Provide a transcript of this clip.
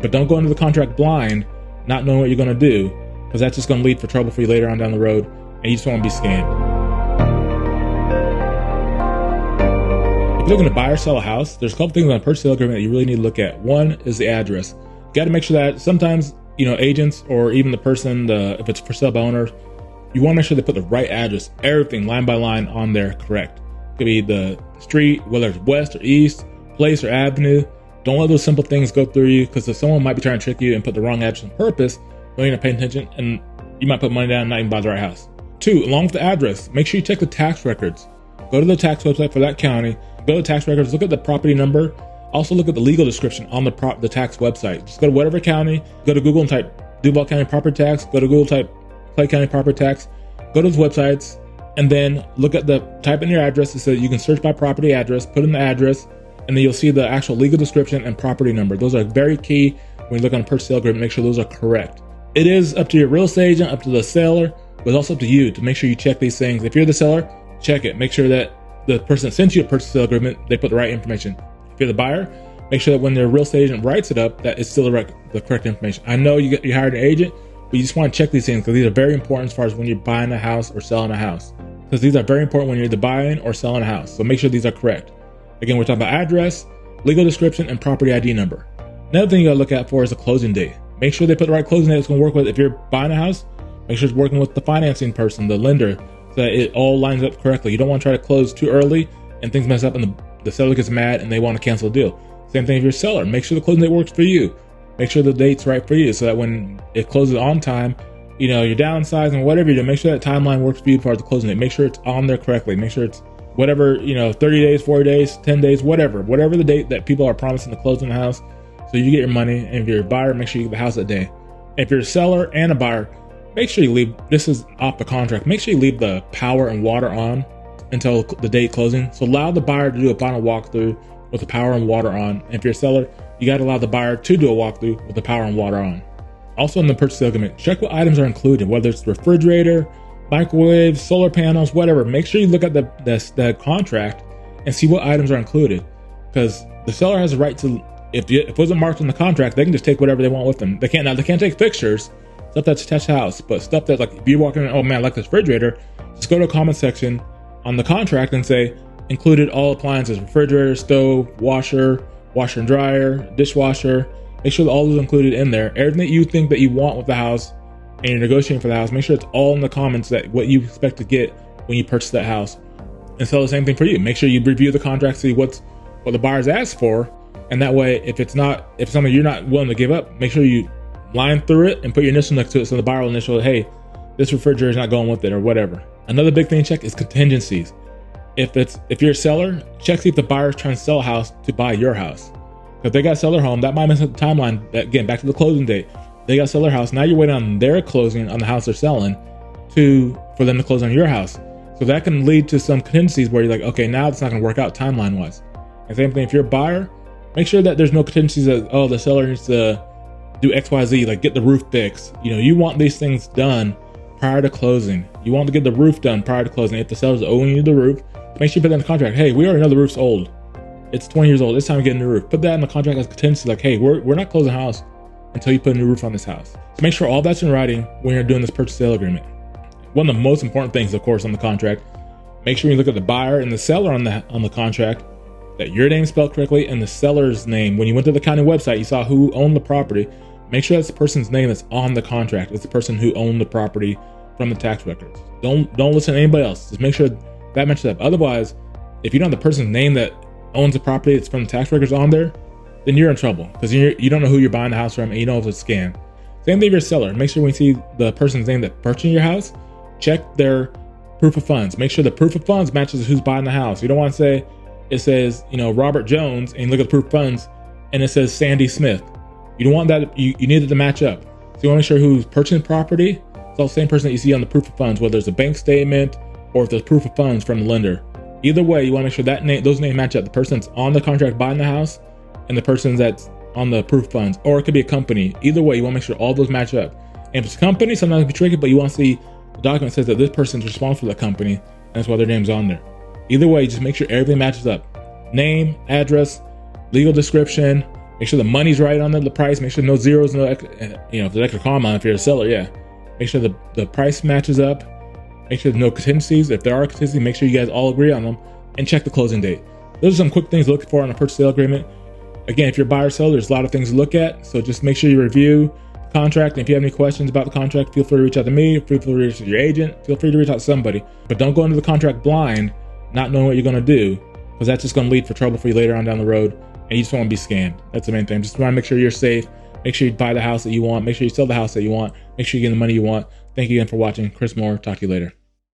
But don't go into the contract blind, not knowing what you're going to do, because that's just going to lead for trouble for you later on down the road, and you just want to be scammed. If you're looking to buy or sell a house, there's a couple things on a purchase sale agreement that you really need to look at. One is the address. You got to make sure that sometimes, agents or even the person, if it's for sale by owner, you want to make sure they put the right address, everything line by line on there correct. It could be the street, whether it's west or east, place or avenue. Don't let those simple things go through you, because if someone might be trying to trick you and put the wrong address on purpose, you're not paying attention, and you might put money down and not even buy the right house. 2, along with the address, make sure you check the tax records. Go to the tax website for that county, go to the tax records, look at the property number, also look at the legal description on the tax website. Just go to whatever county, go to Google and type Duval County property tax, go to Google, type Clay County property tax, go to those websites, and then type in your address. So you can search by property address, put in the address, and then you'll see the actual legal description and property number. Those are very key when you look on a purchase sale agreement. Make sure those are correct. It is up to your real estate agent, up to the seller, but it's also up to you to make sure you check these things. If you're the seller, check it. Make sure that the person that sent you a purchase sale agreement, they put the right information. If you're the buyer, make sure that when their real estate agent writes it up, that it's still the correct information. I know you hired an agent, but you just want to check these things, because these are very important as far as when you're buying a house or selling a house. Because these are very important when you're either buying or selling a house. So make sure these are correct. Again, we're talking about address, legal description, and property ID number. Another thing you gotta look out for is the closing date. Make sure they put the right closing date it's gonna work with. If you're buying a house, make sure it's working with the financing person, the lender, so that it all lines up correctly. You don't want to try to close too early and things mess up and the seller gets mad and they want to cancel the deal. Same thing if you're a seller. Make sure the closing date works for you. Make sure the date's right for you, so that when it closes on time, you're downsizing, whatever you do, make sure that timeline works for you as far as the closing date. Make sure it's on there correctly. Make sure it's whatever, 30 days, 40 days, 10 days, whatever the date that people are promising to close on the house, so you get your money. And if you're a buyer, make sure you get the house that day. And if you're a seller and a buyer, make sure you leave, this is off the contract, make sure you leave the power and water on until the date closing. So allow the buyer to do a final walkthrough with the power and water on. And if you're a seller, you got to allow the buyer to do a walkthrough with the power and water on. Also in the purchase sale agreement, check what items are included, whether it's the refrigerator, microwave, solar panels, whatever. Make sure you look at the contract and see what items are included, because the seller has a right to, if it wasn't marked on the contract, they can just take whatever they want with them. They can't take fixtures, stuff that's attached to the house, but stuff that's like, if you're walking in, oh man, I like this refrigerator, just go to a comment section on the contract and say, included all appliances, refrigerator, stove, washer and dryer, dishwasher. Make sure that all those are included in there. Everything that you think that you want with the house and you're negotiating for the house, make sure it's all in the comments, that what you expect to get when you purchase that house. And so the same thing for you. Make sure you review the contract, see what the buyer's asked for, and that way, if it's something you're not willing to give up, make sure you line through it and put your initial next to it, so the buyer will initial, hey, this refrigerator is not going with it, or whatever. Another big thing to check is contingencies. If you're a seller, check see if the buyer's trying to sell a house to buy your house. If they got to sell their home, that might mess up the timeline. Again, back to the closing date. They got to sell their house. Now you're waiting on their closing on the house they're selling for them to close on your house. So that can lead to some contingencies where you're like, okay, now it's not going to work out timeline wise. And same thing if you're a buyer, make sure that there's no contingencies that, oh, the seller needs to do X, Y, Z, like get the roof fixed. You want these things done prior to closing. You want to get the roof done prior to closing. If the seller's owing you the roof, make sure you put that in the contract. Hey, we already know the roof's old. It's 20 years old. It's time to get a new roof. Put that in the contract as contingency, like, hey, we're not closing the house until you put a new roof on this house. So make sure all that's in writing when you're doing this purchase sale agreement. One of the most important things, of course, on the contract, make sure you look at the buyer and the seller on the contract, that your name's spelled correctly and the seller's name. When you went to the county website, you saw who owned the property. Make sure that's the person's name that's on the contract. It's the person who owned the property from the tax records. Don't listen to anybody else. Just make sure that matches up. Otherwise, if you don't have the person's name that owns the property that's from the tax records on there, then you're in trouble, because you don't know who you're buying the house from and you know if it's a scam. Same thing if you're a seller. Make sure when you see the person's name that purchased your house, check their proof of funds. Make sure the proof of funds matches who's buying the house. You don't want to say it says, Robert Jones, and you look at the proof of funds and it says Sandy Smith. You don't want that. You need it to match up. So you want to make sure who's purchasing property, it's all the same person that you see on the proof of funds, whether it's a bank statement or if there's proof of funds from the lender. Either way, you want to make sure that those names match up. The person's on the contract buying the house and the person that's on the proof of funds, or it could be a company. Either way, you want to make sure all those match up. And if it's a company, sometimes it can be tricky, but you want to see the document says that this person's responsible for the company, and that's why their name's on there. Either way, just make sure everything matches up. Name, address, legal description, Make sure the money's right on the price. Make sure no zeros, no, you know, if there's extra comma if you're a seller, yeah. Make sure the price matches up. Make sure there's no contingencies. If there are contingencies, make sure you guys all agree on them, and check the closing date. Those are some quick things to look for on a purchase sale agreement. Again, if you're a buyer or seller, there's a lot of things to look at. So just make sure you review the contract. And if you have any questions about the contract, feel free to reach out to me. Feel free to reach out to your agent. Feel free to reach out to somebody. But don't go into the contract blind, not knowing what you're going to do, because that's just going to lead for trouble for you later on down the road. And you just want to be scammed. That's the main thing. Just want to make sure you're safe. Make sure you buy the house that you want. Make sure you sell the house that you want. Make sure you get the money you want. Thank you again for watching. Chris Moore. Talk to you later.